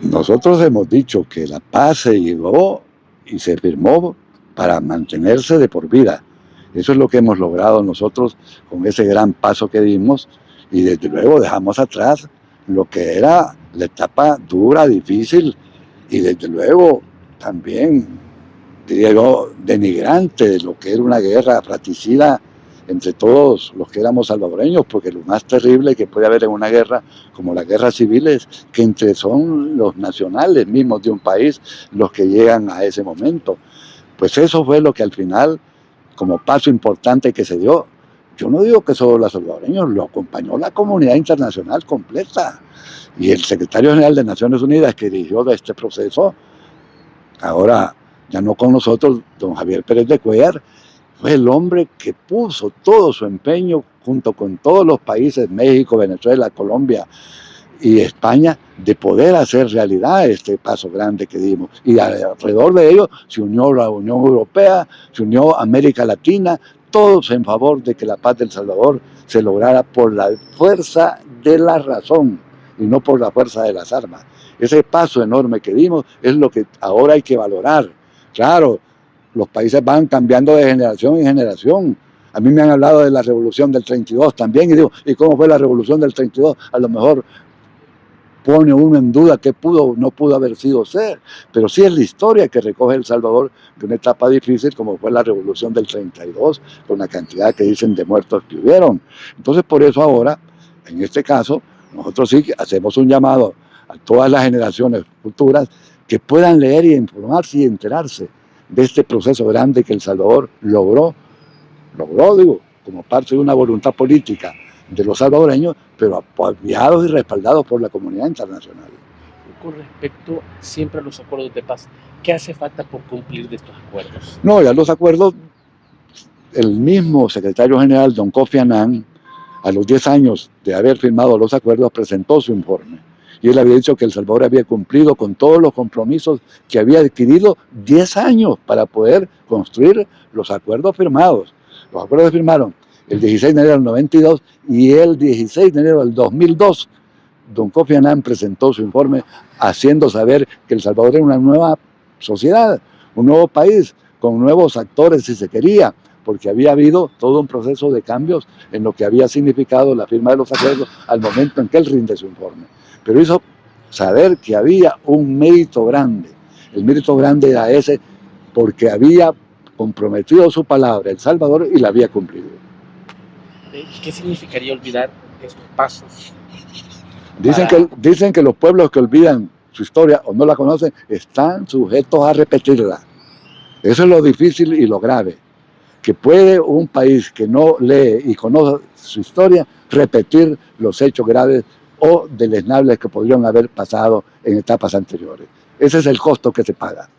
Nosotros hemos dicho que la paz se llegó y se firmó para mantenerse de por vida. Eso es lo que hemos logrado nosotros con ese gran paso que dimos, y desde luego dejamos atrás lo que era la etapa dura, difícil, y desde luego también, diría yo, denigrante de lo que era una guerra fratricida entre todos los que éramos salvadoreños, porque lo más terrible que puede haber en una guerra, como las guerras civiles, que entre son los nacionales mismos de un país los que llegan a ese momento. Pues eso fue lo que al final, como paso importante que se dio, yo no digo que solo los salvadoreños, lo acompañó la comunidad internacional completa. Y el secretario general de Naciones Unidas, que dirigió este proceso, ahora ya no con nosotros, don Javier Pérez de Cuellar, fue el hombre que puso todo su empeño junto con todos los países, México, Venezuela, Colombia y España, de poder hacer realidad este paso grande que dimos. Y alrededor de ello se unió la Unión Europea, se unió América Latina, todos en favor de que la paz del Salvador se lograra por la fuerza de la razón y no por la fuerza de las armas. Ese paso enorme que dimos es lo que ahora hay que valorar. Claro, los países van cambiando de generación en generación. A mí me han hablado de la revolución del 32 también, y digo, ¿y cómo fue la revolución del 32? A lo mejor pone uno en duda qué pudo o no pudo haber sido ser, pero sí es la historia que recoge El Salvador de una etapa difícil como fue la revolución del 32, con la cantidad que dicen de muertos que hubieron. Entonces por eso ahora, en este caso, nosotros sí hacemos un llamado a todas las generaciones futuras que puedan leer y informarse y enterarse de este proceso grande que El Salvador digo, como parte de una voluntad política de los salvadoreños, pero apoyados y respaldados por la comunidad internacional. Con respecto siempre a los acuerdos de paz, ¿qué hace falta por cumplir de estos acuerdos? No, ya los acuerdos, el mismo secretario general, don Kofi Annan, a los 10 años de haber firmado los acuerdos, presentó su informe. Y él había dicho que El Salvador había cumplido con todos los compromisos que había adquirido 10 años para poder construir los acuerdos firmados. Los acuerdos se firmaron el 16 de enero del 92 y el 16 de enero del 2002. Don Kofi Annan presentó su informe haciendo saber que El Salvador era una nueva sociedad, un nuevo país, con nuevos actores si se quería, porque había habido todo un proceso de cambios en lo que había significado la firma de los acuerdos al momento en que él rinde su informe. Pero hizo saber que había un mérito grande. El mérito grande era ese porque había comprometido su palabra El Salvador y la había cumplido. ¿Qué significaría olvidar estos pasos? Dicen que los pueblos que olvidan su historia o no la conocen están sujetos a repetirla. Eso es lo difícil y lo grave, que puede un país que no lee y conoce su historia repetir los hechos graves o deleznables que podrían haber pasado en etapas anteriores. Ese es el costo que se paga.